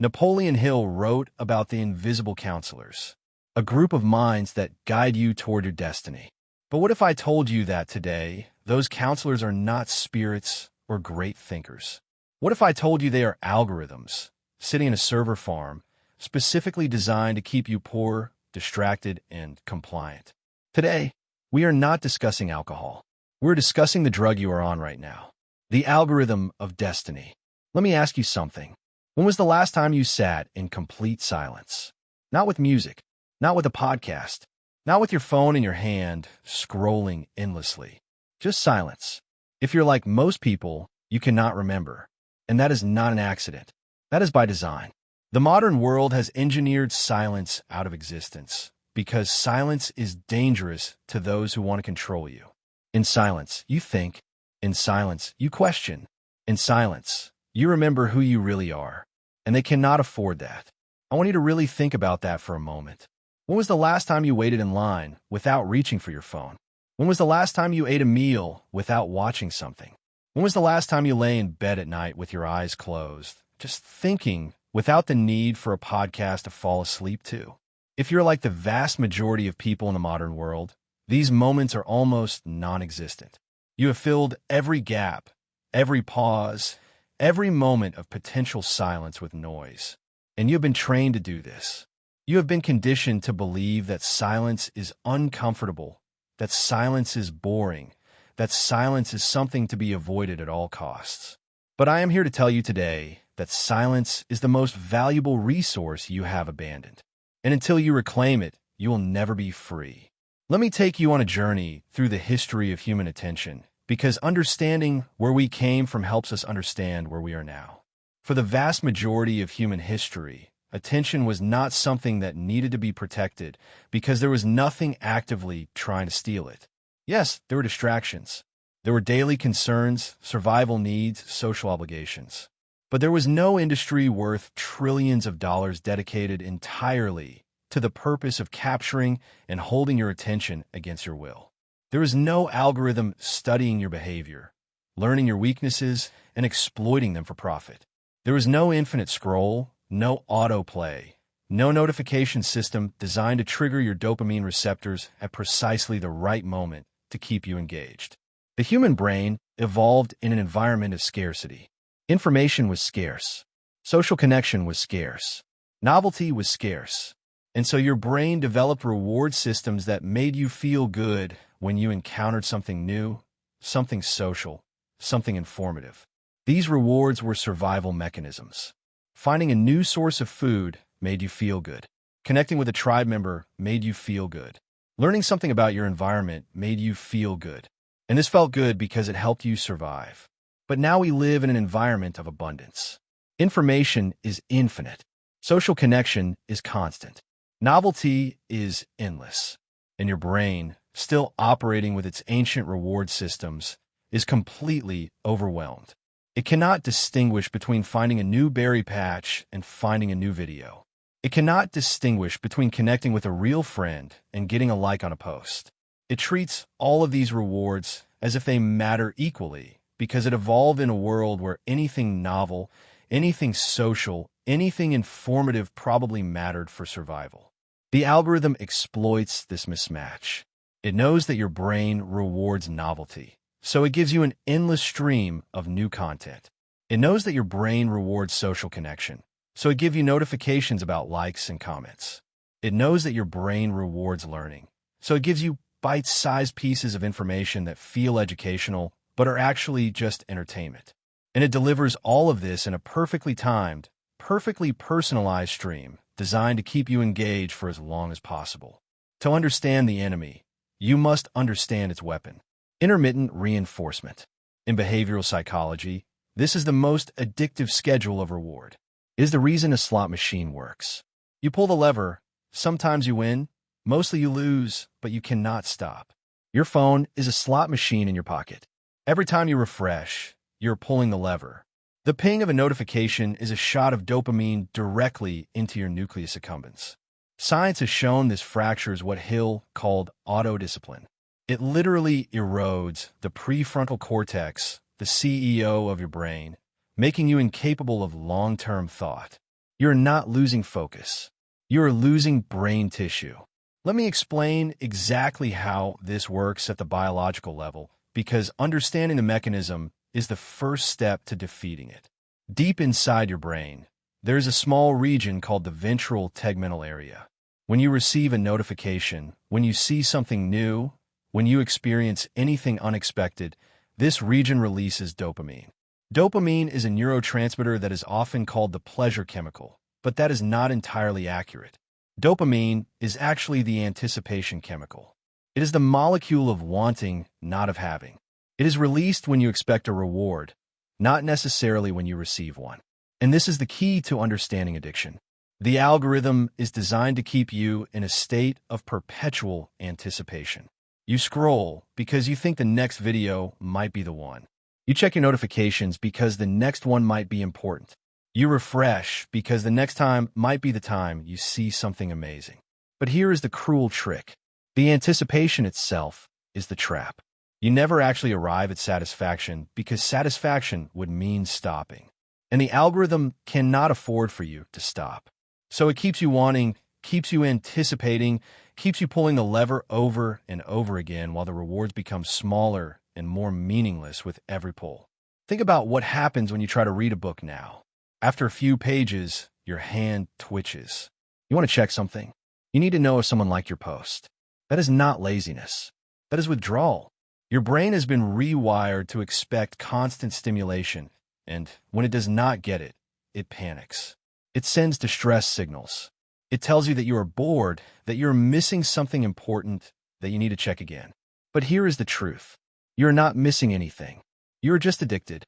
Napoleon Hill wrote about the invisible counselors, a group of minds that guide you toward your destiny. But what if I told you that today, those counselors are not spirits or great thinkers? What if I told you they are algorithms, sitting in a server farm, specifically designed to keep you poor, distracted, and compliant? Today, we are not discussing alcohol. We're discussing the drug you are on right now, the algorithm of destiny. Let me ask you something. When was the last time you sat in complete silence? Not with music, not with a podcast, not with your phone in your hand, scrolling endlessly. Just silence. If you're like most people, you cannot remember. And that is not an accident. That is by design. The modern world has engineered silence out of existence because silence is dangerous to those who want to control you. In silence, you think. In silence, you question. In silence, you remember who you really are. And they cannot afford that. I want you to really think about that for a moment. When was the last time you waited in line without reaching for your phone? When was the last time you ate a meal without watching something? When was the last time you lay in bed at night with your eyes closed, just thinking without the need for a podcast to fall asleep to? If you're like the vast majority of people in the modern world, these moments are almost non-existent. You have filled every gap, every pause, every moment of potential silence with noise. And you have been trained to do this. You have been conditioned to believe that silence is uncomfortable, that silence is boring, that silence is something to be avoided at all costs. But I am here to tell you today that silence is the most valuable resource you have abandoned. And until you reclaim it, you will never be free. Let me take you on a journey through the history of human attention, because understanding where we came from helps us understand where we are now. For the vast majority of human history, attention was not something that needed to be protected because there was nothing actively trying to steal it. Yes, there were distractions. There were daily concerns, survival needs, social obligations. But there was no industry worth trillions of dollars dedicated entirely to the purpose of capturing and holding your attention against your will. There is no algorithm studying your behavior, learning your weaknesses, and exploiting them for profit. There is no infinite scroll, no autoplay, no notification system designed to trigger your dopamine receptors at precisely the right moment to keep you engaged. The human brain evolved in an environment of scarcity. Information was scarce. Social connection was scarce. Novelty was scarce. And so your brain developed reward systems that made you feel good when you encountered something new, something social, something informative. These rewards were survival mechanisms. Finding a new source of food made you feel good. Connecting with a tribe member made you feel good. Learning something about your environment made you feel good. And this felt good because it helped you survive. But now we live in an environment of abundance. Information is infinite. Social connection is constant. Novelty is endless. And your brain, still operating with its ancient reward systems, is completely overwhelmed. It cannot distinguish between finding a new berry patch and finding a new video. It cannot distinguish between connecting with a real friend and getting a like on a post. It treats all of these rewards as if they matter equally because it evolved in a world where anything novel, anything social, anything informative probably mattered for survival. The algorithm exploits this mismatch. It knows that your brain rewards novelty, so it gives you an endless stream of new content. It knows that your brain rewards social connection, so it gives you notifications about likes and comments. It knows that your brain rewards learning, so it gives you bite-sized pieces of information that feel educational, but are actually just entertainment. And it delivers all of this in a perfectly timed, perfectly personalized stream designed to keep you engaged for as long as possible. To understand the enemy, you must understand its weapon. Intermittent reinforcement. In behavioral psychology, this is the most addictive schedule of reward. It is the reason a slot machine works. You pull the lever, sometimes you win, mostly you lose, but you cannot stop. Your phone is a slot machine in your pocket. Every time you refresh, you're pulling the lever. The ping of a notification is a shot of dopamine directly into your nucleus accumbens. Science has shown this fractures what Hill called autodiscipline. It literally erodes the prefrontal cortex, the CEO of your brain, making you incapable of long-term thought. You're not losing focus. You're losing brain tissue. Let me explain exactly how this works at the biological level, because understanding the mechanism is the first step to defeating it. Deep inside your brain, there's a small region called the ventral tegmental area. When you receive a notification, when you see something new, when you experience anything unexpected, this region releases dopamine. Dopamine is a neurotransmitter that is often called the pleasure chemical, but that is not entirely accurate. Dopamine is actually the anticipation chemical. It is the molecule of wanting, not of having. It is released when you expect a reward, not necessarily when you receive one. And this is the key to understanding addiction. The algorithm is designed to keep you in a state of perpetual anticipation. You scroll because you think the next video might be the one. You check your notifications because the next one might be important. You refresh because the next time might be the time you see something amazing. But here is the cruel trick. The anticipation itself is the trap. You never actually arrive at satisfaction because satisfaction would mean stopping. And the algorithm cannot afford for you to stop. So it keeps you wanting, keeps you anticipating, keeps you pulling the lever over and over again while the rewards become smaller and more meaningless with every pull. Think about what happens when you try to read a book now. After a few pages, your hand twitches. You want to check something? You need to know if someone liked your post. That is not laziness. That is withdrawal. Your brain has been rewired to expect constant stimulation, and when it does not get it, it panics. It sends distress signals. It tells you that you are bored, that you're missing something important, that you need to check again. But here is the truth. You're not missing anything. You're just addicted.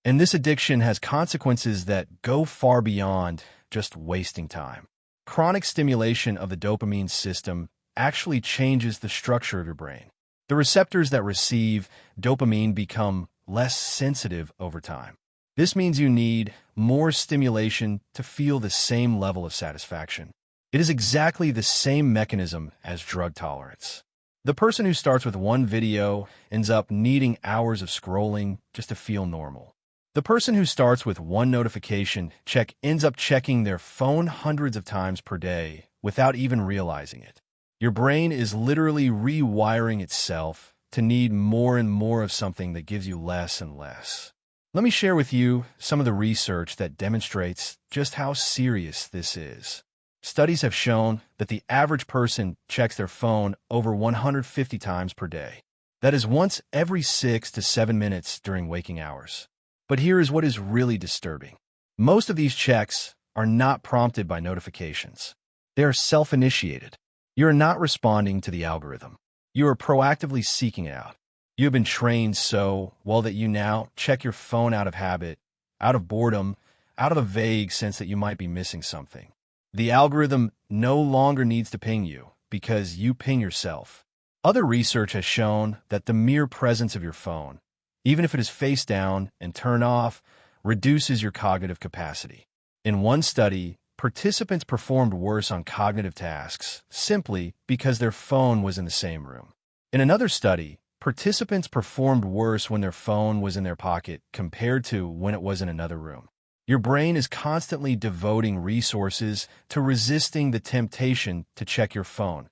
And this addiction has consequences that go far beyond just wasting time. Chronic stimulation of the dopamine system actually changes the structure of your brain. The receptors that receive dopamine become less sensitive over time. This means you need more stimulation to feel the same level of satisfaction. It is exactly the same mechanism as drug tolerance. The person who starts with one video ends up needing hours of scrolling just to feel normal. The person who starts with one notification check ends up checking their phone hundreds of times per day without even realizing it. Your brain is literally rewiring itself to need more and more of something that gives you less and less. Let me share with you some of the research that demonstrates just how serious this is. Studies have shown that the average person checks their phone over 150 times per day. That is once every 6 to 7 minutes during waking hours. But here is what is really disturbing. Most of these checks are not prompted by notifications. They are self-initiated. You are not responding to the algorithm. You are proactively seeking it out. You have been trained so well that you now check your phone out of habit, out of boredom, out of a vague sense that you might be missing something. The algorithm no longer needs to ping you because you ping yourself. Other research has shown that the mere presence of your phone, even if it is face down and turned off, reduces your cognitive capacity. In one study, participants performed worse on cognitive tasks simply because their phone was in the same room. In another study, participants performed worse when their phone was in their pocket compared to when it was in another room. Your brain is constantly devoting resources to resisting the temptation to check your phone,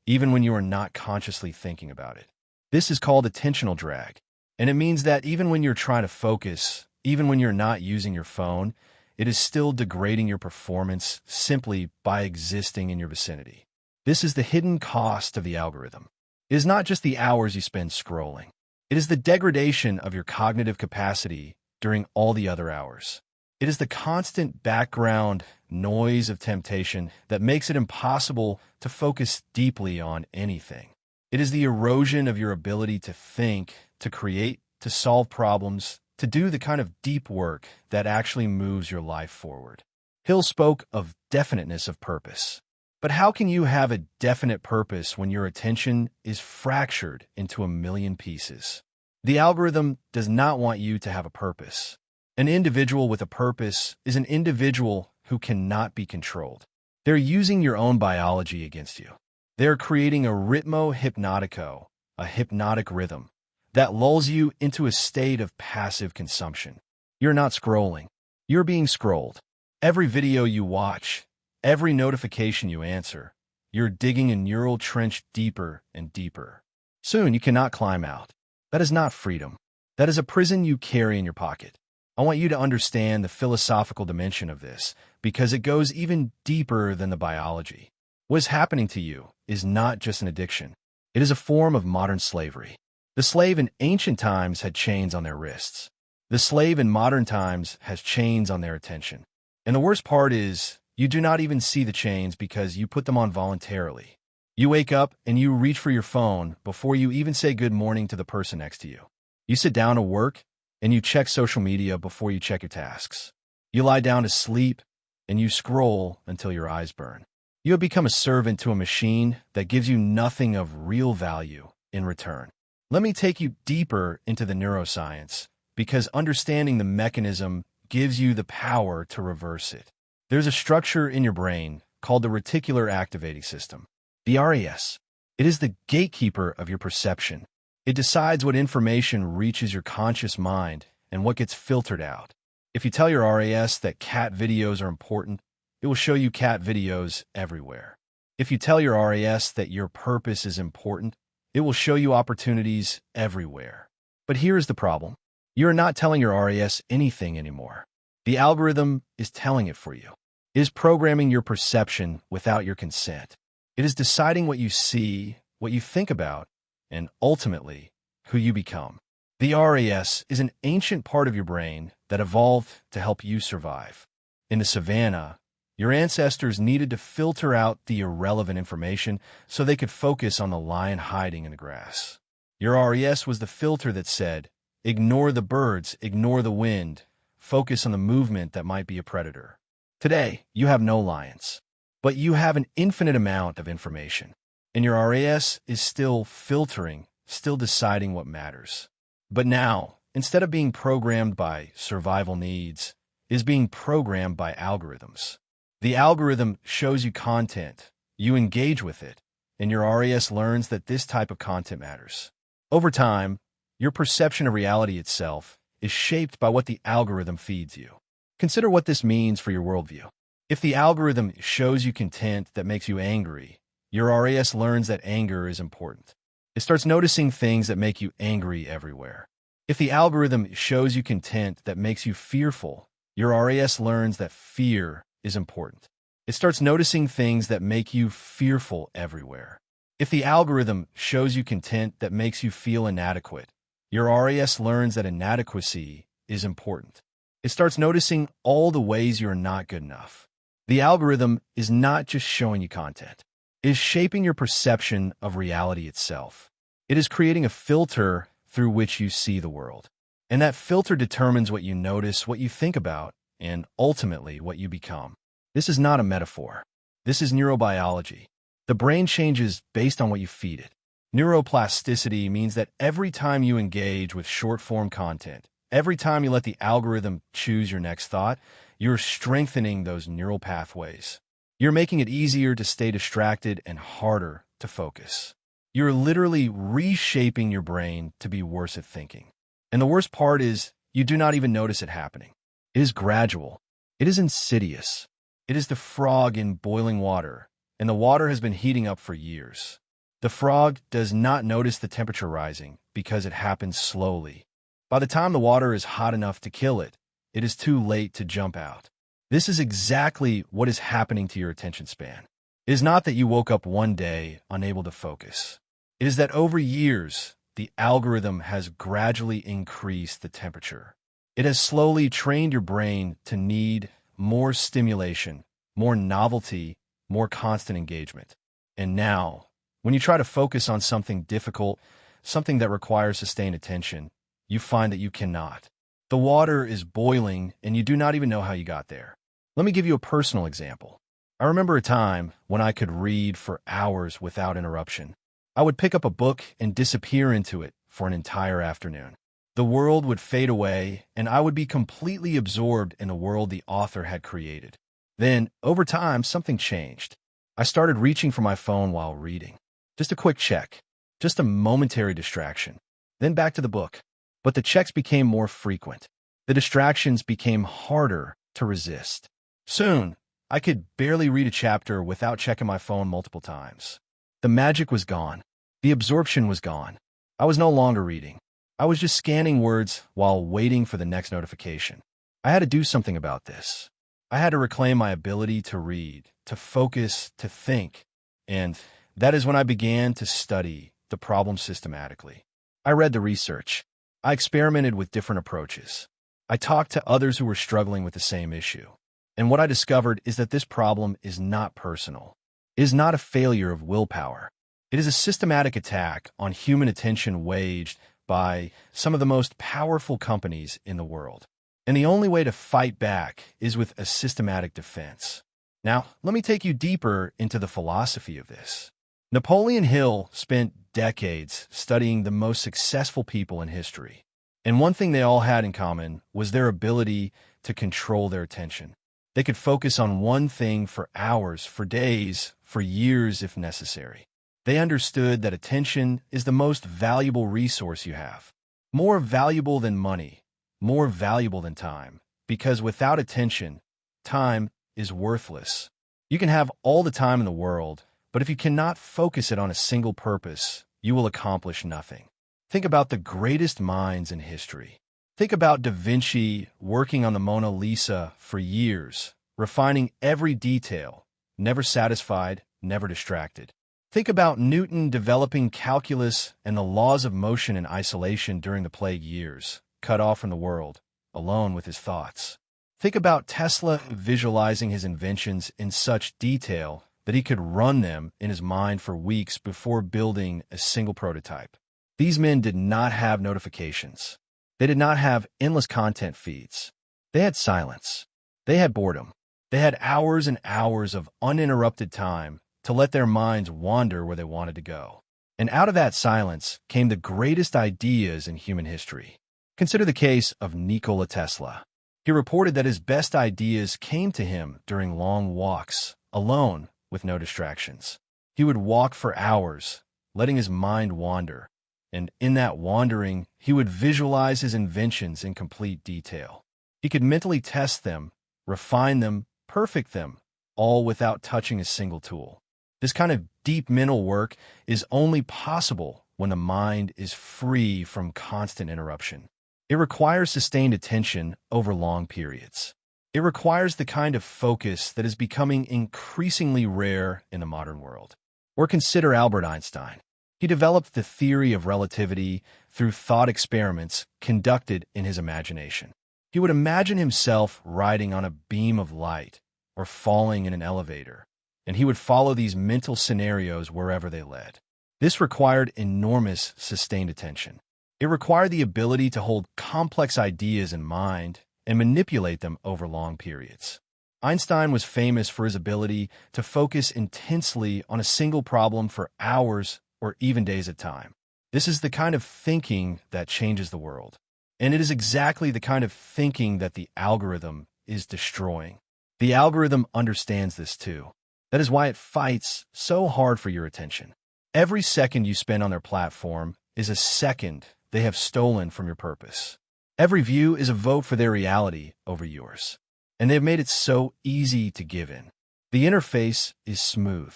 even when you are not consciously thinking about it. This is called attentional drag. And it means that even when you're trying to focus, even when you're not using your phone, it is still degrading your performance simply by existing in your vicinity. This is the hidden cost of the algorithm. It is not just the hours you spend scrolling. It is the degradation of your cognitive capacity during all the other hours. It is the constant background noise of temptation that makes it impossible to focus deeply on anything. It is the erosion of your ability to think, to create, to solve problems, to do the kind of deep work that actually moves your life forward. Hill spoke of definiteness of purpose. But how can you have a definite purpose when your attention is fractured into a million pieces? The algorithm does not want you to have a purpose. An individual with a purpose is an individual who cannot be controlled. They're using your own biology against you. They're creating a ritmo hypnotico, a hypnotic rhythm, that lulls you into a state of passive consumption. You're not scrolling. You're being scrolled. Every video you watch, every notification you answer, you're digging a neural trench deeper and deeper. Soon you cannot climb out. That is not freedom. That is a prison you carry in your pocket. I want you to understand the philosophical dimension of this, because it goes even deeper than the biology. What is happening to you is not just an addiction. It is a form of modern slavery. The slave in ancient times had chains on their wrists. The slave in modern times has chains on their attention. And the worst part is, you do not even see the chains because you put them on voluntarily. You wake up and you reach for your phone before you even say good morning to the person next to you. You sit down to work and you check social media before you check your tasks. You lie down to sleep and you scroll until your eyes burn. You have become a servant to a machine that gives you nothing of real value in return. Let me take you deeper into the neuroscience, because understanding the mechanism gives you the power to reverse it. There's a structure in your brain called the reticular activating system, the RAS. It is the gatekeeper of your perception. It decides what information reaches your conscious mind and what gets filtered out. If you tell your RAS that cat videos are important, it will show you cat videos everywhere. If you tell your RAS that your purpose is important, it will show you opportunities everywhere. But here is the problem. You are not telling your RAS anything anymore. The algorithm is telling it for you. It is programming your perception without your consent. It is deciding what you see, what you think about, and ultimately, who you become. The RAS is an ancient part of your brain that evolved to help you survive. In the savannah, your ancestors needed to filter out the irrelevant information so they could focus on the lion hiding in the grass. Your RAS was the filter that said, ignore the birds, ignore the wind, focus on the movement that might be a predator. Today, you have no lions, but you have an infinite amount of information, and your RAS is still filtering, still deciding what matters. But now, instead of being programmed by survival needs, it is being programmed by algorithms. The algorithm shows you content, you engage with it, and your RAS learns that this type of content matters. Over time, your perception of reality itself is shaped by what the algorithm feeds you. Consider what this means for your worldview. If the algorithm shows you content that makes you angry, your RAS learns that anger is important. It starts noticing things that make you angry everywhere. If the algorithm shows you content that makes you fearful, your RAS learns that fear is important. It starts noticing things that make you fearful everywhere. If the algorithm shows you content that makes you feel inadequate, your RAS learns that inadequacy is important. It starts noticing all the ways you are not good enough. The algorithm is not just showing you content. It is shaping your perception of reality itself. It is creating a filter through which you see the world. And that filter determines what you notice, what you think about, and ultimately what you become. This is not a metaphor. This is neurobiology. The brain changes based on what you feed it. Neuroplasticity means that every time you engage with short-form content, every time you let the algorithm choose your next thought, you're strengthening those neural pathways. You're making it easier to stay distracted and harder to focus. You're literally reshaping your brain to be worse at thinking. And the worst part is, you do not even notice it happening. It is gradual. It is insidious. It is the frog in boiling water, and the water has been heating up for years. The frog does not notice the temperature rising because it happens slowly. By the time the water is hot enough to kill it, it is too late to jump out. This is exactly what is happening to your attention span. It is not that you woke up one day unable to focus. It is that over years, the algorithm has gradually increased the temperature. It has slowly trained your brain to need more stimulation, more novelty, more constant engagement. And now, when you try to focus on something difficult, something that requires sustained attention, you find that you cannot. The water is boiling, and you do not even know how you got there. Let me give you a personal example. I remember a time when I could read for hours without interruption. I would pick up a book and disappear into it for an entire afternoon. The world would fade away, and I would be completely absorbed in the world the author had created. Then, over time, something changed. I started reaching for my phone while reading. Just a quick check. Just a momentary distraction. Then back to the book. But the checks became more frequent. The distractions became harder to resist. Soon, I could barely read a chapter without checking my phone multiple times. The magic was gone. The absorption was gone. I was no longer reading. I was just scanning words while waiting for the next notification. I had to do something about this. I had to reclaim my ability to read, to focus, to think. And that is when I began to study the problem systematically. I read the research. I experimented with different approaches. I talked to others who were struggling with the same issue. And what I discovered is that this problem is not personal. It is not a failure of willpower. It is a systematic attack on human attention waged by some of the most powerful companies in the world. And the only way to fight back is with a systematic defense. Now, let me take you deeper into the philosophy of this. Napoleon Hill spent decades studying the most successful people in history. And one thing they all had in common was their ability to control their attention. They could focus on one thing for hours, for days, for years if necessary. They understood that attention is the most valuable resource you have. More valuable than money, more valuable than time. Because without attention, time is worthless. You can have all the time in the world, but if you cannot focus it on a single purpose, you will accomplish nothing. Think about the greatest minds in history. Think about Da Vinci working on the Mona Lisa for years, refining every detail, never satisfied, never distracted. Think about Newton developing calculus and the laws of motion in isolation during the plague years, cut off from the world, alone with his thoughts. Think about Tesla visualizing his inventions in such detail that he could run them in his mind for weeks before building a single prototype. These men did not have notifications. They did not have endless content feeds. They had silence. They had boredom. They had hours and hours of uninterrupted time to let their minds wander where they wanted to go. And out of that silence came the greatest ideas in human history. Consider the case of Nikola Tesla. He reported that his best ideas came to him during long walks, alone, with no distractions. He would walk for hours, letting his mind wander. And in that wandering, he would visualize his inventions in complete detail. He could mentally test them, refine them, perfect them, all without touching a single tool. This kind of deep mental work is only possible when the mind is free from constant interruption. It requires sustained attention over long periods. It requires the kind of focus that is becoming increasingly rare in the modern world. Or consider Albert Einstein. He developed the theory of relativity through thought experiments conducted in his imagination. He would imagine himself riding on a beam of light or falling in an elevator, and he would follow these mental scenarios wherever they led. This required enormous sustained attention. It required the ability to hold complex ideas in mind and manipulate them over long periods. Einstein was famous for his ability to focus intensely on a single problem for hours or even days at a time. This is the kind of thinking that changes the world. And it is exactly the kind of thinking that the algorithm is destroying. The algorithm understands this too. That is why it fights so hard for your attention. Every second you spend on their platform is a second they have stolen from your purpose. Every view is a vote for their reality over yours. And they've made it so easy to give in. The interface is smooth.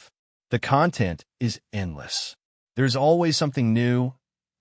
The content is endless. There's always something new,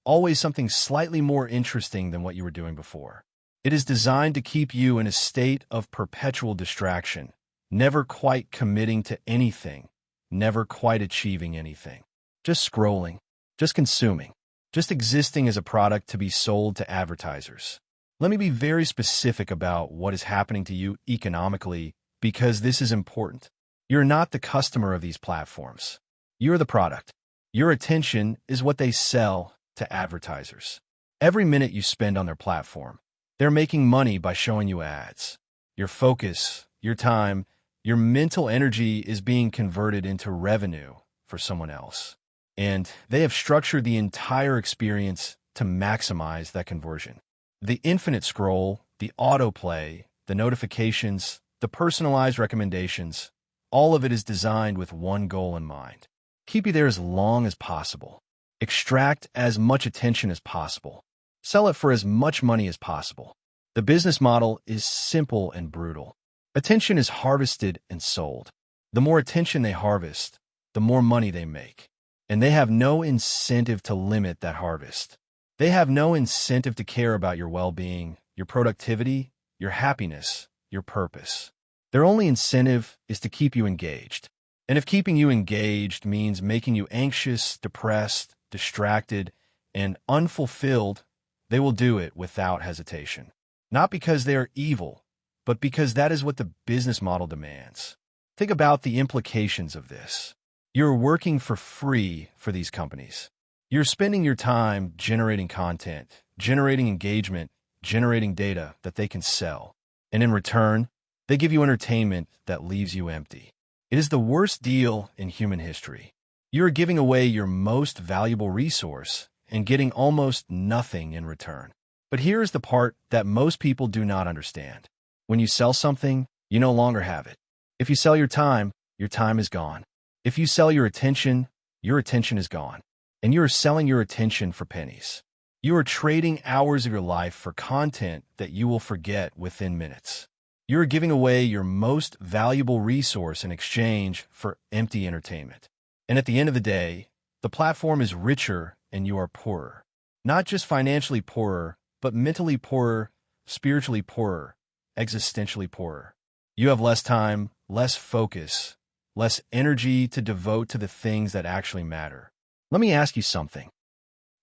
always something slightly more interesting than what you were doing before. It is designed to keep you in a state of perpetual distraction, never quite committing to anything, never quite achieving anything. Just scrolling, just consuming, just existing as a product to be sold to advertisers. Let me be very specific about what is happening to you economically because this is important. You're not the customer of these platforms. You're the product. Your attention is what they sell to advertisers. Every minute you spend on their platform, they're making money by showing you ads. Your focus, your time, your mental energy is being converted into revenue for someone else. And they have structured the entire experience to maximize that conversion. The infinite scroll, the autoplay, the notifications, the personalized recommendations, all of it is designed with one goal in mind. Keep you there as long as possible. Extract as much attention as possible. Sell it for as much money as possible. The business model is simple and brutal. Attention is harvested and sold. The more attention they harvest, the more money they make. And they have no incentive to limit that harvest. They have no incentive to care about your well-being, your productivity, your happiness, your purpose. Their only incentive is to keep you engaged. And if keeping you engaged means making you anxious, depressed, distracted, and unfulfilled, they will do it without hesitation. Not because they are evil, but because that is what the business model demands. Think about the implications of this. You're working for free for these companies. You're spending your time generating content, generating engagement, generating data that they can sell. And in return, they give you entertainment that leaves you empty. It is the worst deal in human history. You're giving away your most valuable resource and getting almost nothing in return. But here's the part that most people do not understand. When you sell something, you no longer have it. If you sell your time is gone. If you sell your attention is gone. And you are selling your attention for pennies. You are trading hours of your life for content that you will forget within minutes. You are giving away your most valuable resource in exchange for empty entertainment. And at the end of the day, the platform is richer and you are poorer. Not just financially poorer, but mentally poorer, spiritually poorer, existentially poorer. You have less time, less focus, less energy to devote to the things that actually matter. Let me ask you something.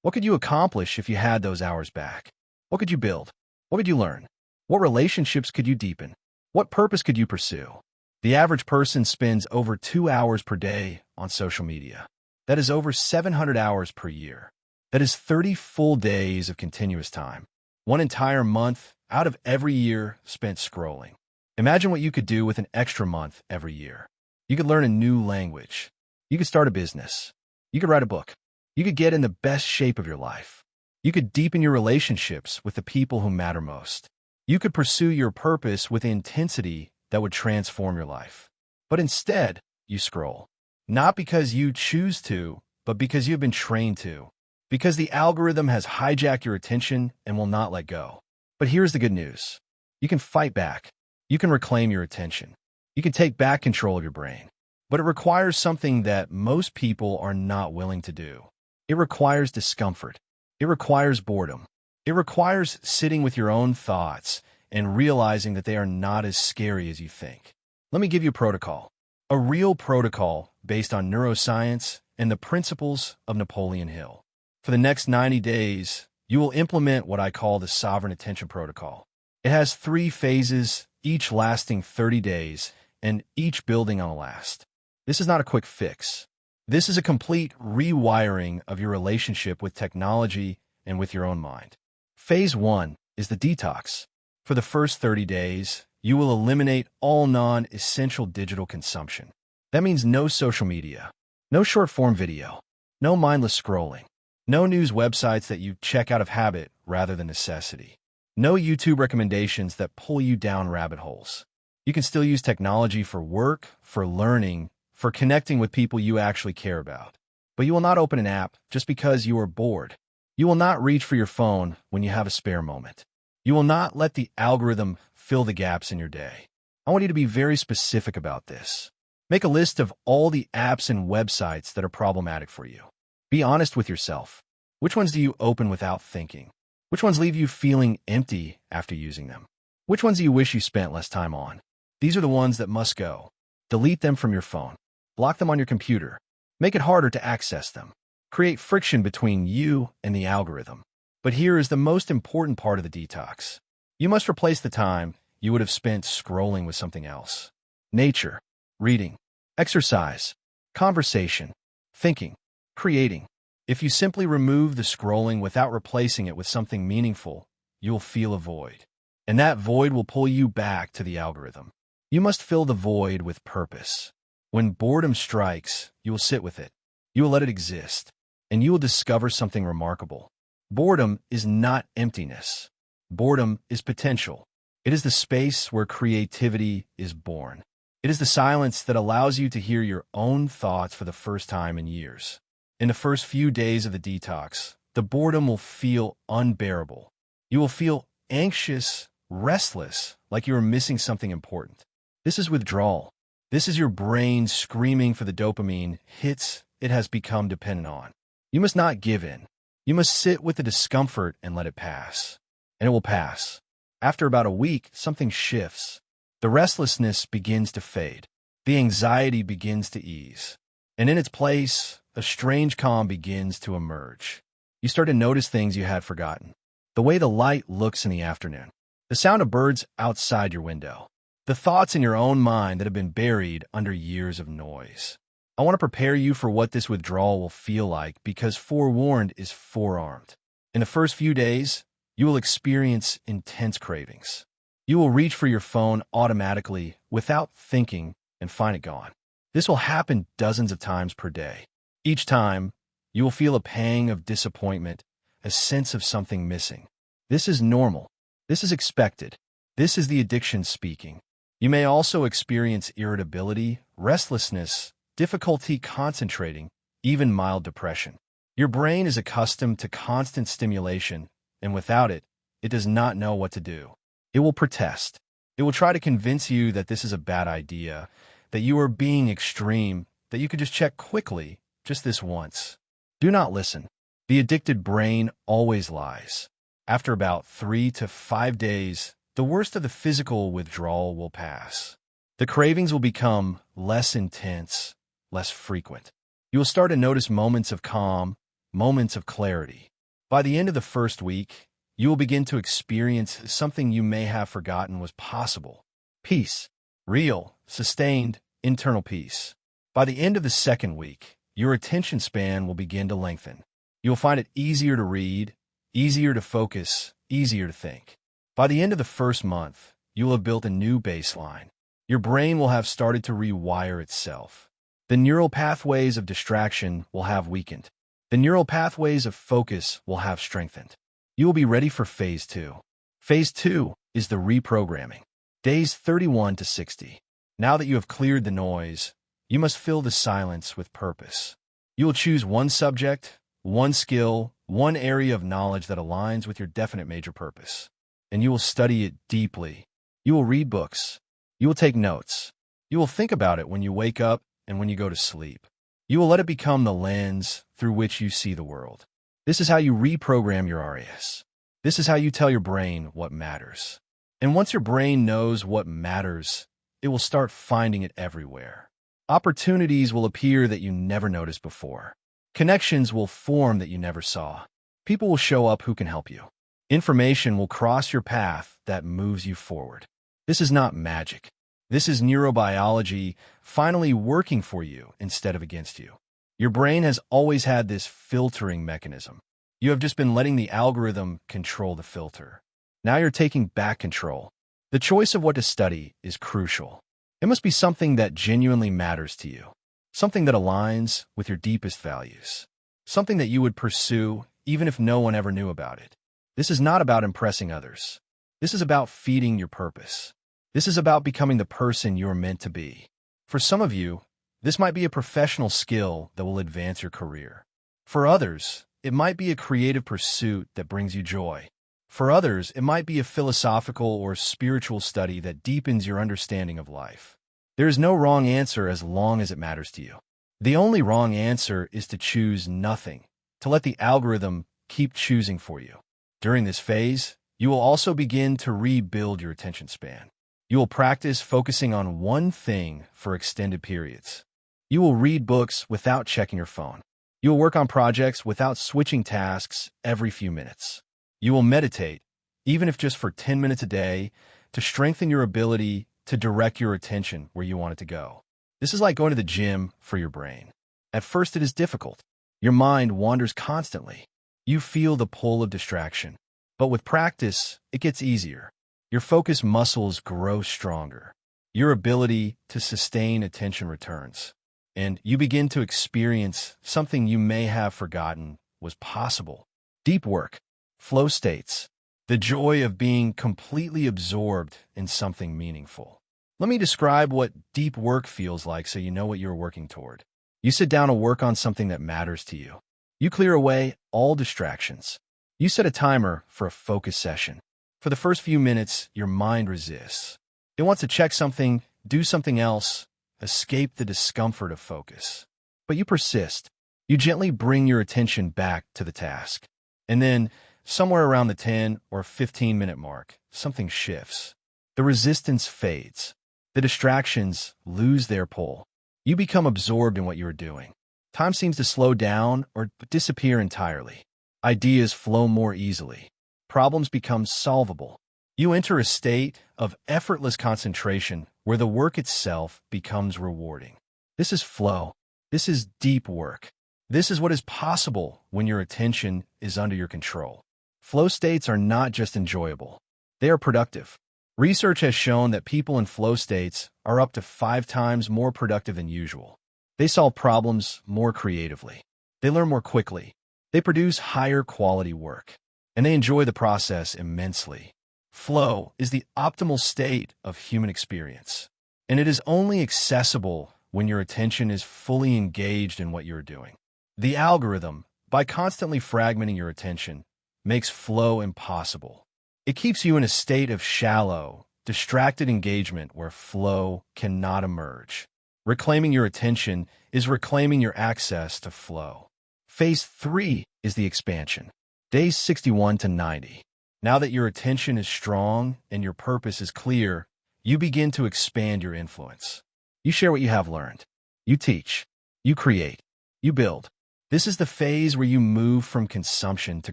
What could you accomplish if you had those hours back? What could you build? What could you learn? What relationships could you deepen? What purpose could you pursue? The average person spends over 2 hours per day on social media. That is over 700 hours per year. That is 30 full days of continuous time. One entire month out of every year spent scrolling. Imagine what you could do with an extra month every year. You could learn a new language. You could start a business. You could write a book. You could get in the best shape of your life. You could deepen your relationships with the people who matter most. You could pursue your purpose with intensity that would transform your life. But instead, you scroll. Not because you choose to, but because you've been trained to. Because the algorithm has hijacked your attention and will not let go. But here's the good news. You can fight back. You can reclaim your attention. You can take back control of your brain. But it requires something that most people are not willing to do. It requires discomfort. It requires boredom. It requires sitting with your own thoughts and realizing that they are not as scary as you think. Let me give you a protocol. A real protocol based on neuroscience and the principles of Napoleon Hill. For the next 90 days, you will implement what I call the Sovereign Attention Protocol. It has 3 phases, each lasting 30 days, and each building on the last. This is not a quick fix. This is a complete rewiring of your relationship with technology and with your own mind. Phase 1 is the detox. For the first 30 days, you will eliminate all non-essential digital consumption. That means no social media, no short-form video, no mindless scrolling, no news websites that you check out of habit rather than necessity, no YouTube recommendations that pull you down rabbit holes. You can still use technology for work, for learning, for connecting with people you actually care about. But you will not open an app just because you are bored. You will not reach for your phone when you have a spare moment. You will not let the algorithm fill the gaps in your day. I want you to be very specific about this. Make a list of all the apps and websites that are problematic for you. Be honest with yourself. Which ones do you open without thinking? Which ones leave you feeling empty after using them? Which ones do you wish you spent less time on? These are the ones that must go. Delete them from your phone. Block them on your computer. Make it harder to access them. Create friction between you and the algorithm. But here is the most important part of the detox. You must replace the time you would have spent scrolling with something else. Nature, reading, exercise, conversation, thinking, creating. If you simply remove the scrolling without replacing it with something meaningful, you'll feel a void. And that void will pull you back to the algorithm. You must fill the void with purpose. When boredom strikes, you will sit with it. You will let it exist. And you will discover something remarkable. Boredom is not emptiness. Boredom is potential. It is the space where creativity is born. It is the silence that allows you to hear your own thoughts for the first time in years. In the first few days of the detox, the boredom will feel unbearable. You will feel anxious, restless, like you are missing something important. This is withdrawal. This is your brain screaming for the dopamine hits it has become dependent on. You must not give in. You must sit with the discomfort and let it pass. And it will pass. After about a week, something shifts. The restlessness begins to fade. The anxiety begins to ease. And in its place, a strange calm begins to emerge. You start to notice things you had forgotten. The way the light looks in the afternoon. The sound of birds outside your window. The thoughts in your own mind that have been buried under years of noise. I want to prepare you for what this withdrawal will feel like because forewarned is forearmed. In the first few days, you will experience intense cravings. You will reach for your phone automatically without thinking and find it gone. This will happen dozens of times per day. Each time, you will feel a pang of disappointment, a sense of something missing. This is normal. This is expected. This is the addiction speaking. You may also experience irritability, restlessness, difficulty concentrating, even mild depression. Your brain is accustomed to constant stimulation, and without it, it does not know what to do. It will protest. It will try to convince you that this is a bad idea, that you are being extreme, that you could just check quickly, just this once. Do not listen. The addicted brain always lies. After about 3 to 5 days, the worst of the physical withdrawal will pass. The cravings will become less intense, less frequent. You will start to notice moments of calm, moments of clarity. By the end of the first week, you will begin to experience something you may have forgotten was possible. Peace. Real, sustained, internal peace. By the end of the second week, your attention span will begin to lengthen. You'll find it easier to read, easier to focus, easier to think. By the end of the first month, you will have built a new baseline. Your brain will have started to rewire itself. The neural pathways of distraction will have weakened. The neural pathways of focus will have strengthened. You will be ready for Phase 2. Phase 2 is the reprogramming. Days 31 to 60. Now that you have cleared the noise, you must fill the silence with purpose. You will choose one subject, one skill, one area of knowledge that aligns with your definite major purpose. And you will study it deeply. You will read books. You will take notes. You will think about it when you wake up and when you go to sleep. You will let it become the lens through which you see the world. This is how you reprogram your RAS. This is how you tell your brain what matters. And once your brain knows what matters, it will start finding it everywhere. Opportunities will appear that you never noticed before. Connections will form that you never saw. People will show up who can help you. Information will cross your path that moves you forward. This is not magic. This is neurobiology finally working for you instead of against you. Your brain has always had this filtering mechanism. You have just been letting the algorithm control the filter. Now you're taking back control. The choice of what to study is crucial. It must be something that genuinely matters to you, something that aligns with your deepest values, something that you would pursue even if no one ever knew about it. This is not about impressing others. This is about feeding your purpose. This is about becoming the person you're meant to be. For some of you, this might be a professional skill that will advance your career. For others, it might be a creative pursuit that brings you joy. For others, it might be a philosophical or spiritual study that deepens your understanding of life. There is no wrong answer as long as it matters to you. The only wrong answer is to choose nothing, to let the algorithm keep choosing for you. During this phase, you will also begin to rebuild your attention span. You will practice focusing on one thing for extended periods. You will read books without checking your phone. You will work on projects without switching tasks every few minutes. You will meditate, even if just for 10 minutes a day, to strengthen your ability to direct your attention where you want it to go. This is like going to the gym for your brain. At first, it is difficult. Your mind wanders constantly. You feel the pull of distraction. But with practice, it gets easier. Your focus muscles grow stronger. Your ability to sustain attention returns. And you begin to experience something you may have forgotten was possible. Deep work, flow states, the joy of being completely absorbed in something meaningful. Let me describe what deep work feels like so you know what you're working toward. You sit down to work on something that matters to you. You clear away all distractions. You set a timer for a focus session. For the first few minutes, your mind resists. It wants to check something do something else, escape the discomfort of focus. But you persist. You gently bring your attention back to the task. And then, somewhere around the 10 or 15-minute mark, something shifts. The resistance fades. The distractions lose their pull. You become absorbed in what you are doing. Time seems to slow down or disappear entirely. Ideas flow more easily. Problems become solvable. You enter a state of effortless concentration where the work itself becomes rewarding. This is flow. This is deep work. This is what is possible when your attention is under your control. Flow states are not just enjoyable. They are productive. Research has shown that people in flow states are up to 5 times more productive than usual. They solve problems more creatively. They learn more quickly. They produce higher quality work. And they enjoy the process immensely. Flow is the optimal state of human experience. And it is only accessible when your attention is fully engaged in what you're doing. The algorithm, by constantly fragmenting your attention, makes flow impossible. It keeps you in a state of shallow, distracted engagement where flow cannot emerge. Reclaiming your attention is reclaiming your access to flow. Phase 3 is the expansion. Days 61 to 90. Now that your attention is strong and your purpose is clear, you begin to expand your influence. You share what you have learned. You teach. You create. You build. This is the phase where you move from consumption to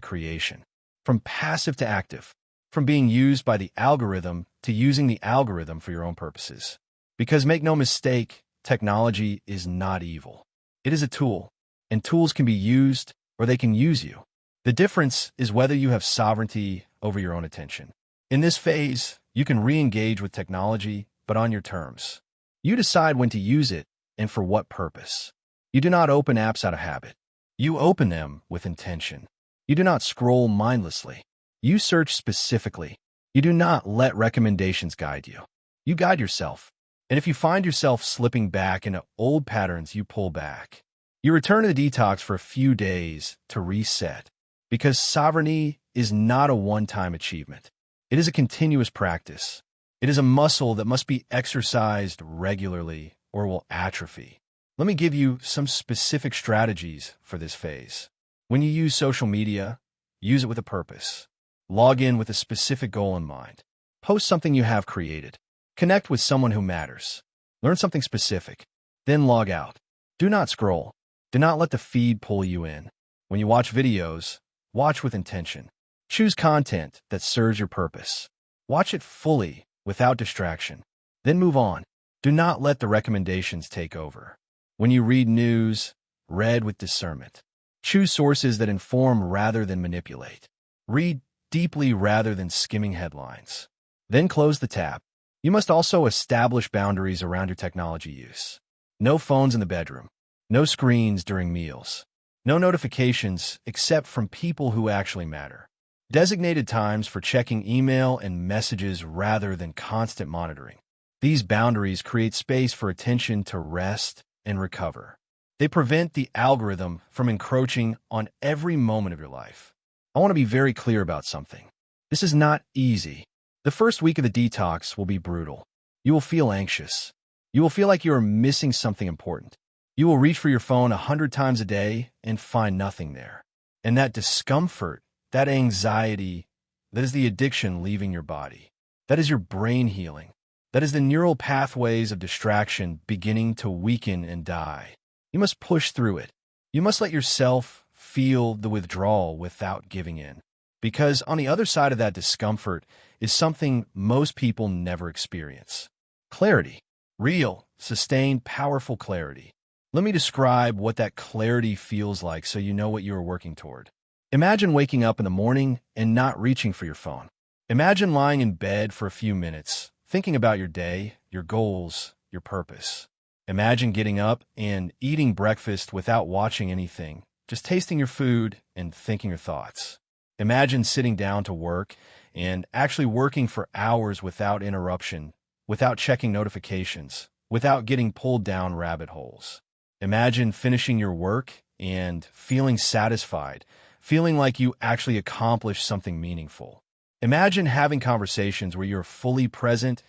creation, from passive to active, from being used by the algorithm to using the algorithm for your own purposes. Because make no mistake, technology is not evil. It is a tool, and tools can be used or they can use you. The difference is whether you have sovereignty over your own attention. In this phase, you can re-engage with technology, but on your terms. You decide when to use it and for what purpose. You do not open apps out of habit. You open them with intention. You do not scroll mindlessly. You search specifically. You do not let recommendations guide you. You guide yourself. And if you find yourself slipping back into old patterns, you pull back. You return to the detox for a few days to reset. Because sovereignty is not a one-time achievement. It is a continuous practice. It is a muscle that must be exercised regularly or will atrophy. Let me give you some specific strategies for this phase. When you use social media, use it with a purpose. Log in with a specific goal in mind. Post something you have created. Connect with someone who matters. Learn something specific. Then log out. Do not scroll. Do not let the feed pull you in. When you watch videos, watch with intention. Choose content that serves your purpose. Watch it fully, without distraction. Then move on. Do not let the recommendations take over. When you read news, read with discernment. Choose sources that inform rather than manipulate. Read deeply rather than skimming headlines. Then close the tab. You must also establish boundaries around your technology use. No phones in the bedroom. No screens during meals. No notifications except from people who actually matter. Designated times for checking email and messages rather than constant monitoring. These boundaries create space for attention to rest and recover. They prevent the algorithm from encroaching on every moment of your life. I want to be very clear about something. This is not easy. The first week of the detox will be brutal. You will feel anxious. You will feel like you are missing something important. You will reach for your phone 100 times a day and find nothing there. And that discomfort, that anxiety, that is the addiction leaving your body. That is your brain healing. That is the neural pathways of distraction beginning to weaken and die. You must push through it. You must let yourself feel the withdrawal without giving in. Because on the other side of that discomfort is something most people never experience. Clarity. Real, sustained, powerful clarity. Let me describe what that clarity feels like so you know what you are working toward. Imagine waking up in the morning and not reaching for your phone. Imagine lying in bed for a few minutes, thinking about your day, your goals, your purpose. Imagine getting up and eating breakfast without watching anything, just tasting your food and thinking your thoughts. Imagine sitting down to work and actually working for hours without interruption, without checking notifications, without getting pulled down rabbit holes. Imagine finishing your work and feeling satisfied, feeling like you actually accomplished something meaningful. Imagine having conversations where you're fully present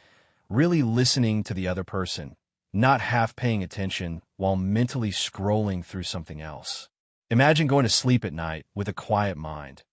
really listening to the other person, not half paying attention while mentally scrolling through something else. Imagine going to sleep at night with a quiet mind,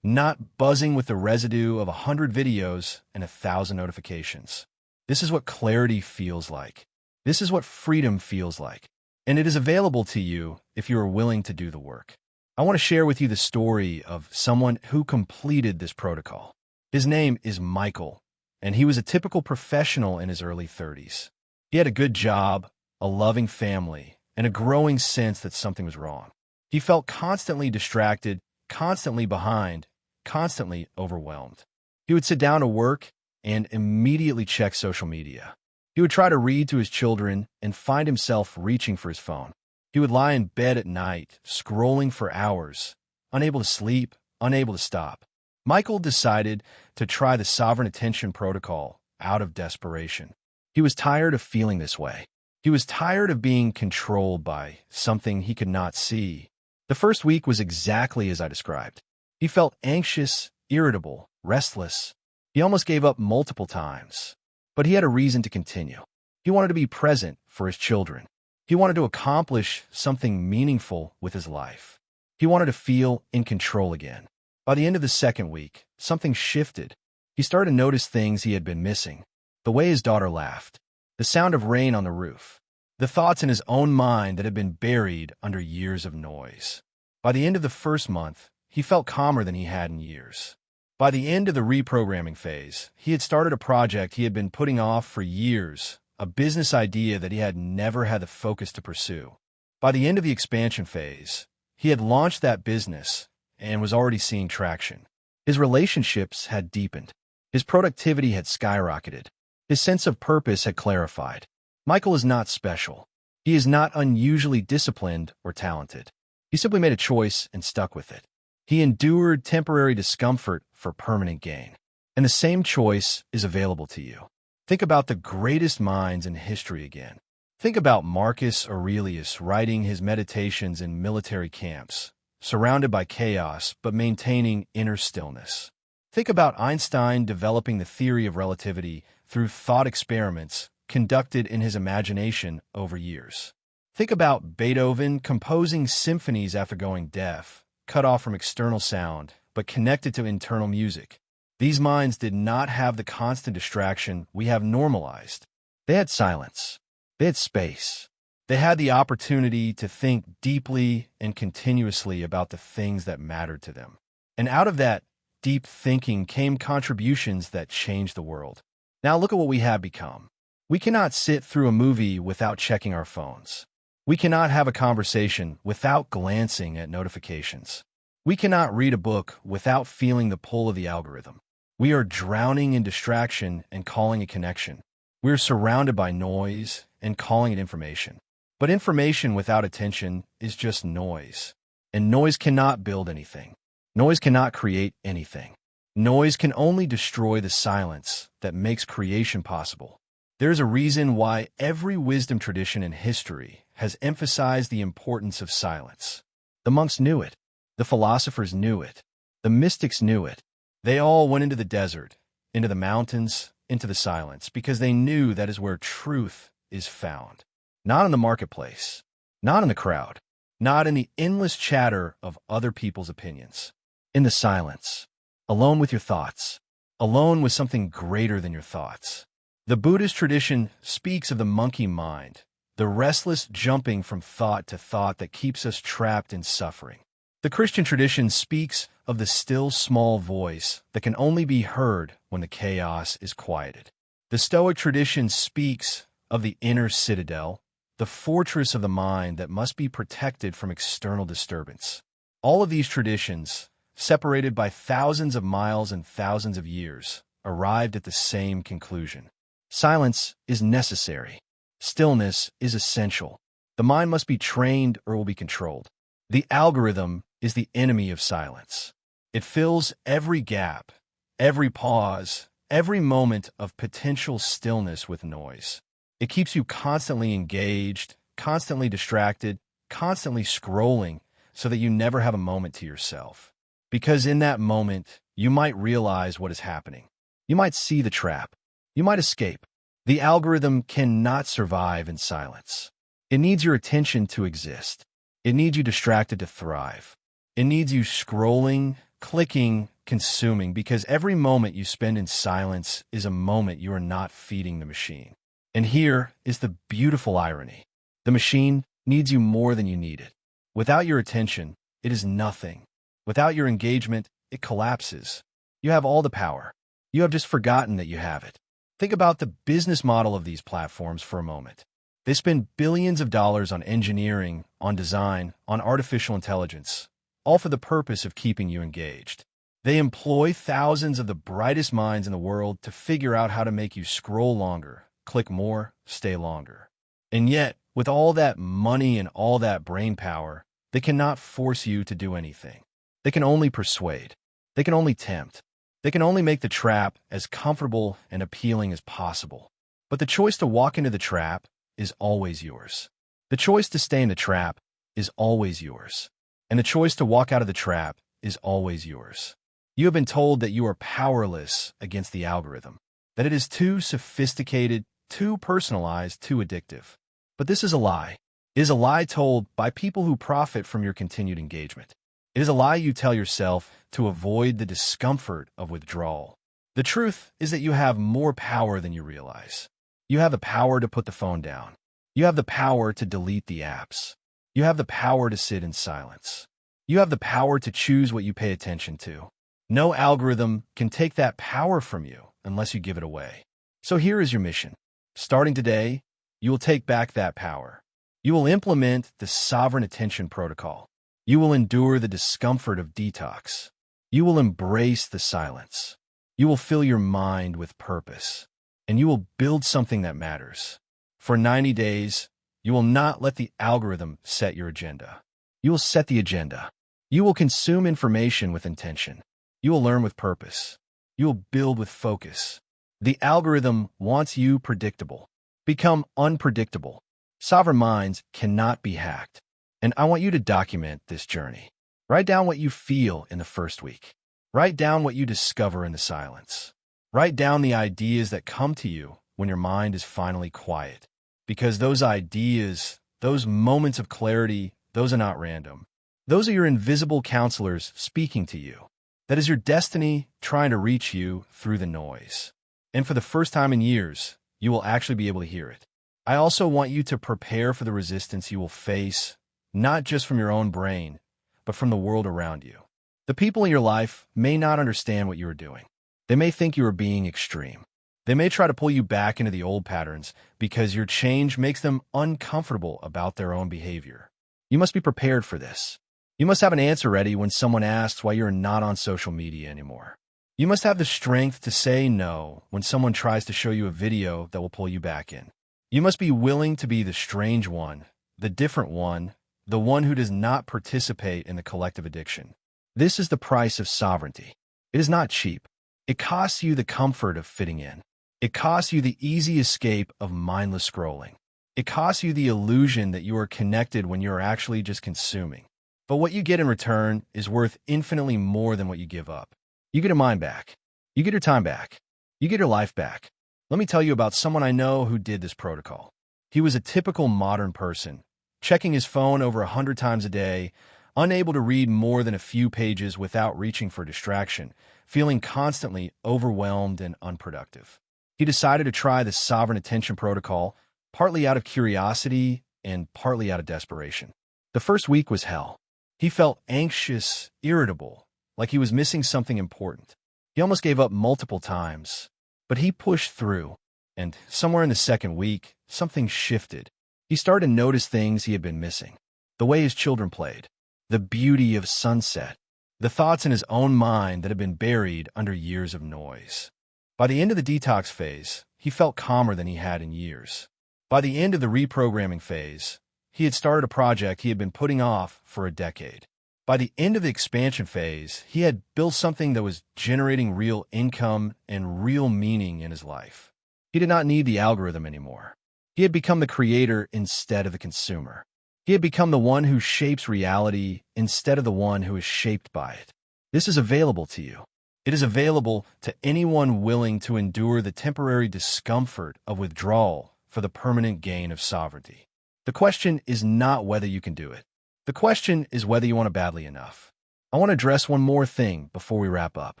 not buzzing with the residue of 100 videos and 1,000 notifications. This is what clarity feels like. This is what freedom feels like. And it is available to you if you are willing to do the work. I want to share with you the story of someone who completed this protocol. His name is Michael, and he was a typical professional in his early 30s. He had a good job, a loving family, and a growing sense that something was wrong. He felt constantly distracted, constantly behind, constantly overwhelmed. He would sit down to work and immediately check social media. He would try to read to his children and find himself reaching for his phone. He would lie in bed at night, scrolling for hours, unable to sleep, unable to stop. Michael decided to try the sovereign attention protocol out of desperation. He was tired of feeling this way. He was tired of being controlled by something he could not see. The first week was exactly as I described. He felt anxious, irritable, restless. He almost gave up multiple times. But he had a reason to continue. He wanted to be present for his children. He wanted to accomplish something meaningful with his life. He wanted to feel in control again. By the end of the second week, something shifted. He started to notice things he had been missing. The way his daughter laughed, the sound of rain on the roof, the thoughts in his own mind that had been buried under years of noise. By the end of the first month, he felt calmer than he had in years. By the end of the reprogramming phase, he had started a project he had been putting off for years, a business idea that he had never had the focus to pursue. By the end of the expansion phase, he had launched that business and was already seeing traction. His relationships had deepened. His productivity had skyrocketed. His sense of purpose had clarified. Michael is not special. He is not unusually disciplined or talented. He simply made a choice and stuck with it. He endured temporary discomfort for permanent gain. And the same choice is available to you. Think about the greatest minds in history again. Think about Marcus Aurelius writing his meditations in military camps, surrounded by chaos but maintaining inner stillness. Think about Einstein developing the theory of relativity through thought experiments conducted in his imagination over years. Think about Beethoven composing symphonies after going deaf, cut off from external sound, but connected to internal music. These minds did not have the constant distraction we have normalized. They had silence. They had space. They had the opportunity to think deeply and continuously about the things that mattered to them. And out of that deep thinking came contributions that changed the world. Now look at what we have become. We cannot sit through a movie without checking our phones. We cannot have a conversation without glancing at notifications. We cannot read a book without feeling the pull of the algorithm. We are drowning in distraction and calling it connection. We are surrounded by noise and calling it information. But information without attention is just noise. And noise cannot build anything. Noise cannot create anything. Noise can only destroy the silence that makes creation possible. There is a reason why every wisdom tradition in history has emphasized the importance of silence. The monks knew it. The philosophers knew it. The mystics knew it. They all went into the desert, into the mountains, into the silence, because they knew that is where truth is found. Not in the marketplace, not in the crowd, not in the endless chatter of other people's opinions. In the silence, alone with your thoughts, alone with something greater than your thoughts. The Buddhist tradition speaks of the monkey mind, the restless jumping from thought to thought that keeps us trapped in suffering. The Christian tradition speaks of the still small voice that can only be heard when the chaos is quieted. The Stoic tradition speaks of the inner citadel, the fortress of the mind that must be protected from external disturbance. All of these traditions, separated by thousands of miles and thousands of years, arrived at the same conclusion. Silence is necessary. Stillness is essential. The mind must be trained or will be controlled. The algorithm is the enemy of silence. It fills every gap, every pause, every moment of potential stillness with noise. It keeps you constantly engaged, constantly distracted, constantly scrolling so that you never have a moment to yourself. Because in that moment, you might realize what is happening. You might see the trap. You might escape. The algorithm cannot survive in silence. It needs your attention to exist. It needs you distracted to thrive. It needs you scrolling, clicking, consuming, because every moment you spend in silence is a moment you are not feeding the machine. And here is the beautiful irony. The machine needs you more than you need it. Without your attention, it is nothing. Without your engagement, it collapses. You have all the power. You have just forgotten that you have it. Think about the business model of these platforms for a moment. They spend billions of dollars on engineering, on design, on artificial intelligence, all for the purpose of keeping you engaged. They employ thousands of the brightest minds in the world to figure out how to make you scroll longer, click more, stay longer. And yet, with all that money and all that brain power, they cannot force you to do anything. They can only persuade. They can only tempt. They can only make the trap as comfortable and appealing as possible. But the choice to walk into the trap is always yours. The choice to stay in the trap is always yours. And the choice to walk out of the trap is always yours. You have been told that you are powerless against the algorithm, that it is too sophisticated, too personalized, too addictive. But this is a lie. It is a lie told by people who profit from your continued engagement. It is a lie you tell yourself to avoid the discomfort of withdrawal. The truth is that you have more power than you realize. You have the power to put the phone down. You have the power to delete the apps. You have the power to sit in silence. You have the power to choose what you pay attention to. No algorithm can take that power from you unless you give it away. So here is your mission. Starting today, you will take back that power. You will implement the sovereign attention protocol. You will endure the discomfort of detox. You will embrace the silence. You will fill your mind with purpose. And you will build something that matters. For 90 days, you will not let the algorithm set your agenda. You will set the agenda. You will consume information with intention. You will learn with purpose. You will build with focus. The algorithm wants you predictable. Become unpredictable. Sovereign minds cannot be hacked. And I want you to document this journey. Write down what you feel in the first week. Write down what you discover in the silence. Write down the ideas that come to you when your mind is finally quiet. Because those ideas, those moments of clarity, those are not random. Those are your invisible counselors speaking to you. That is your destiny trying to reach you through the noise. And for the first time in years, you will actually be able to hear it. I also want you to prepare for the resistance you will face, not just from your own brain, but from the world around you. The people in your life may not understand what you are doing. They may think you are being extreme. They may try to pull you back into the old patterns because your change makes them uncomfortable about their own behavior. You must be prepared for this. You must have an answer ready when someone asks why you're not on social media anymore. You must have the strength to say no when someone tries to show you a video that will pull you back in. You must be willing to be the strange one, the different one, the one who does not participate in the collective addiction. This is the price of sovereignty. It is not cheap. It costs you the comfort of fitting in. It costs you the easy escape of mindless scrolling. It costs you the illusion that you are connected when you are actually just consuming. But what you get in return is worth infinitely more than what you give up. You get your mind back. You get your time back. You get your life back. Let me tell you about someone I know who did this protocol. He was a typical modern person, checking his phone over 100 times a day, unable to read more than a few pages without reaching for distraction, feeling constantly overwhelmed and unproductive. He decided to try the sovereign attention protocol, partly out of curiosity and partly out of desperation. The first week was hell. He felt anxious, irritable, like he was missing something important. He almost gave up multiple times, but he pushed through, and somewhere in the second week, something shifted. He started to notice things he had been missing. The way his children played, the beauty of sunset, the thoughts in his own mind that had been buried under years of noise. By the end of the detox phase, he felt calmer than he had in years. By the end of the reprogramming phase, he had started a project he had been putting off for a decade. By the end of the expansion phase, he had built something that was generating real income and real meaning in his life. He did not need the algorithm anymore. He had become the creator instead of the consumer. He had become the one who shapes reality instead of the one who is shaped by it. This is available to you. It is available to anyone willing to endure the temporary discomfort of withdrawal for the permanent gain of sovereignty. The question is not whether you can do it. The question is whether you want it badly enough. I want to address one more thing before we wrap up.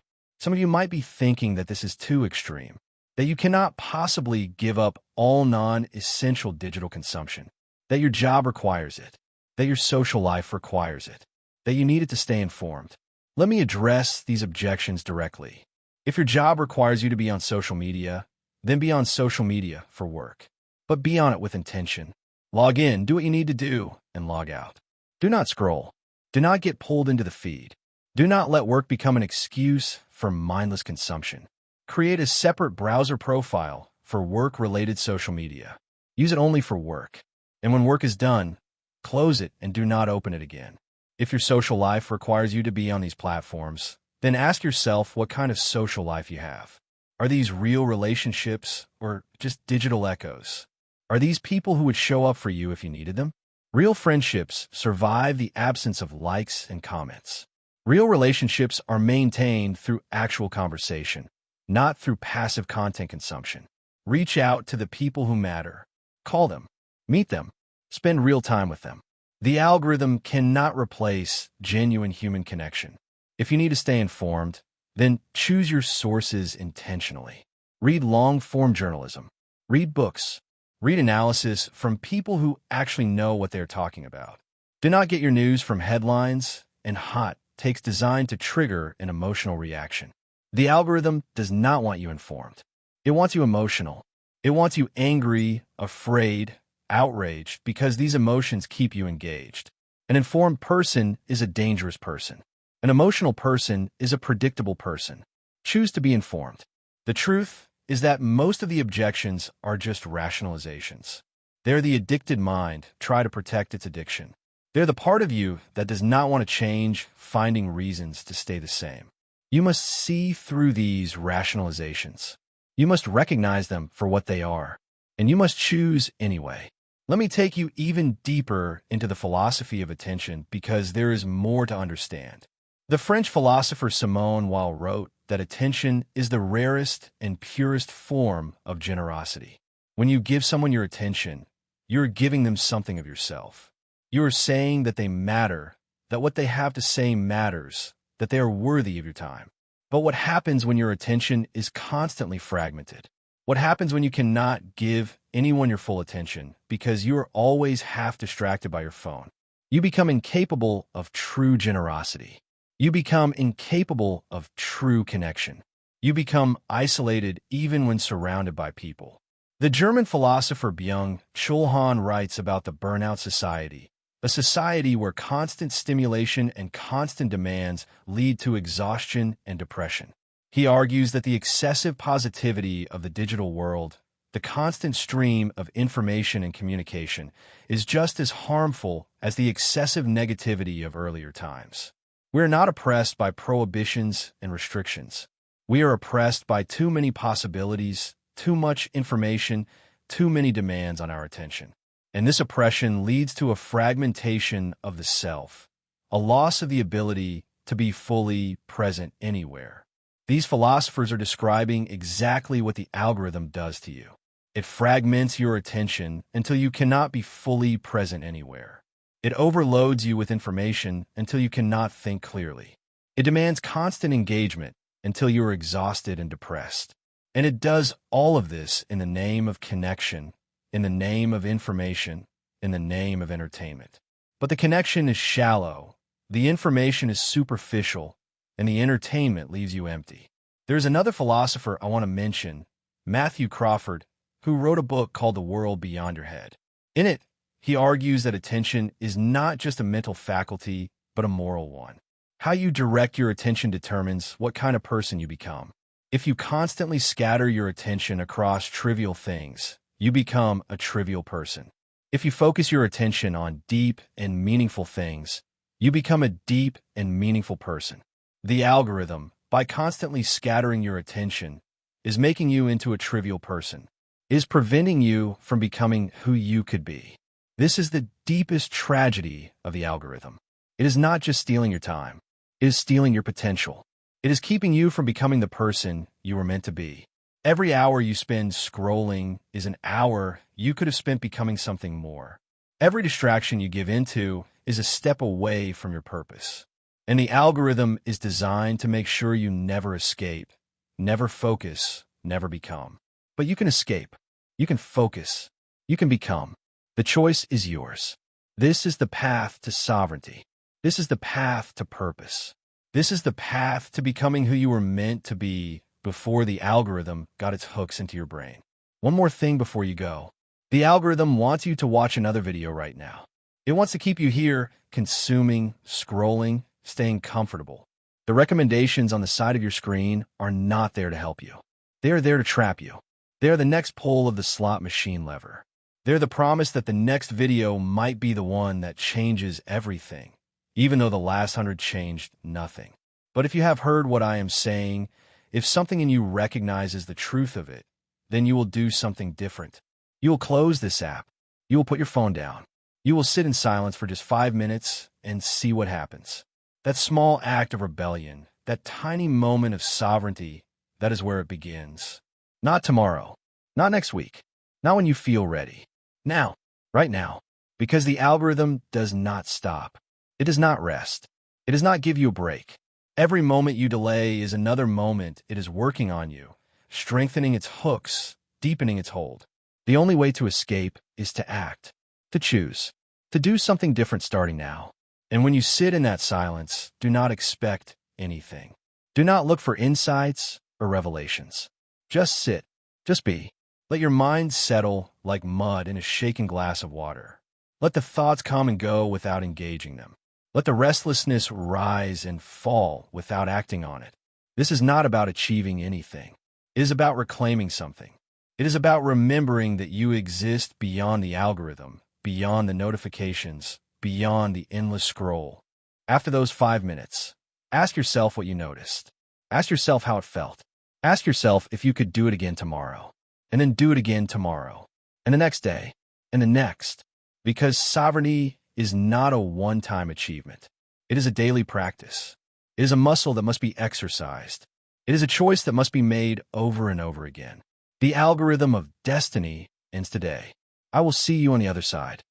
Some of you might be thinking that this is too extreme, that you cannot possibly give up all non-essential digital consumption, that your job requires it, that your social life requires it, that you need it to stay informed. Let me address these objections directly. If your job requires you to be on social media, then be on social media for work. But be on it with intention. Log in, do what you need to do, and log out. Do not scroll. Do not get pulled into the feed. Do not let work become an excuse for mindless consumption. Create a separate browser profile for work-related social media. Use it only for work. And when work is done, close it and do not open it again. If your social life requires you to be on these platforms, then ask yourself what kind of social life you have. Are these real relationships or just digital echoes? Are these people who would show up for you if you needed them? Real friendships survive the absence of likes and comments. Real relationships are maintained through actual conversation, not through passive content consumption. Reach out to the people who matter. Call them. Meet them. Spend real time with them. The algorithm cannot replace genuine human connection. If you need to stay informed, then choose your sources intentionally. Read long-form journalism. Read books. Read analysis from people who actually know what they're talking about. Do not get your news from headlines and hot takes designed to trigger an emotional reaction. The algorithm does not want you informed. It wants you emotional. It wants you angry, afraid, outraged, because these emotions keep you engaged. An informed person is a dangerous person. An emotional person is a predictable person. Choose to be informed. The truth is that most of the objections are just rationalizations. They're the addicted mind try to protect its addiction. They're the part of you that does not want to change, finding reasons to stay the same. You must see through these rationalizations. You must recognize them for what they are, and you must choose anyway. Let me take you even deeper into the philosophy of attention because there is more to understand. The French philosopher Simone Weil wrote that attention is the rarest and purest form of generosity. When you give someone your attention, you're giving them something of yourself. You are saying that they matter, that what they have to say matters, that they are worthy of your time. But what happens when your attention is constantly fragmented? What happens when you cannot give anyone your full attention because you are always half distracted by your phone? You become incapable of true generosity. You become incapable of true connection. You become isolated even when surrounded by people. The German philosopher Byung-Chul Han writes about the burnout society, a society where constant stimulation and constant demands lead to exhaustion and depression. He argues that the excessive positivity of the digital world, the constant stream of information and communication, is just as harmful as the excessive negativity of earlier times. We are not oppressed by prohibitions and restrictions. We are oppressed by too many possibilities, too much information, too many demands on our attention. And this oppression leads to a fragmentation of the self, a loss of the ability to be fully present anywhere. These philosophers are describing exactly what the algorithm does to you. It fragments your attention until you cannot be fully present anywhere. It overloads you with information until you cannot think clearly. It demands constant engagement until you are exhausted and depressed. And it does all of this in the name of connection, in the name of information, in the name of entertainment. But the connection is shallow, the information is superficial, and the entertainment leaves you empty. There's another philosopher I want to mention, Matthew Crawford, who wrote a book called The World Beyond Your Head. In it, he argues that attention is not just a mental faculty, but a moral one. How you direct your attention determines what kind of person you become. If you constantly scatter your attention across trivial things, you become a trivial person. If you focus your attention on deep and meaningful things, you become a deep and meaningful person. The algorithm, by constantly scattering your attention, is making you into a trivial person, is preventing you from becoming who you could be. This is the deepest tragedy of the algorithm. It is not just stealing your time. It is stealing your potential. It is keeping you from becoming the person you were meant to be. Every hour you spend scrolling is an hour you could have spent becoming something more. Every distraction you give into is a step away from your purpose. And the algorithm is designed to make sure you never escape, never focus, never become. But you can escape. You can focus. You can become. The choice is yours. This is the path to sovereignty. This is the path to purpose. This is the path to becoming who you were meant to be before the algorithm got its hooks into your brain. One more thing before you go. The algorithm wants you to watch another video right now. It wants to keep you here, consuming, scrolling, staying comfortable. The recommendations on the side of your screen are not there to help you. They are there to trap you. They are the next pull of the slot machine lever. They're the promise that the next video might be the one that changes everything, even though the last 100 changed nothing. But if you have heard what I am saying, if something in you recognizes the truth of it, then you will do something different. You will close this app. You will put your phone down. You will sit in silence for just 5 minutes and see what happens. That small act of rebellion, that tiny moment of sovereignty, that is where it begins. Not tomorrow. Not next week. Not when you feel ready. Now. Right now. Because the algorithm does not stop. It does not rest. It does not give you a break. Every moment you delay is another moment it is working on you, strengthening its hooks, deepening its hold. The only way to escape is to act, to choose, to do something different starting now. And when you sit in that silence, do not expect anything. Do not look for insights or revelations. Just sit. Just be. Let your mind settle like mud in a shaken glass of water. Let the thoughts come and go without engaging them. Let the restlessness rise and fall without acting on it. This is not about achieving anything. It is about reclaiming something. It is about remembering that you exist beyond the algorithm, beyond the notifications, beyond the endless scroll. After those 5 minutes, ask yourself what you noticed. Ask yourself how it felt. Ask yourself if you could do it again tomorrow. And then do it again tomorrow. And the next day. And the next. Because sovereignty is not a one-time achievement. It is a daily practice. It is a muscle that must be exercised. It is a choice that must be made over and over again. The algorithm of destiny ends today. I will see you on the other side.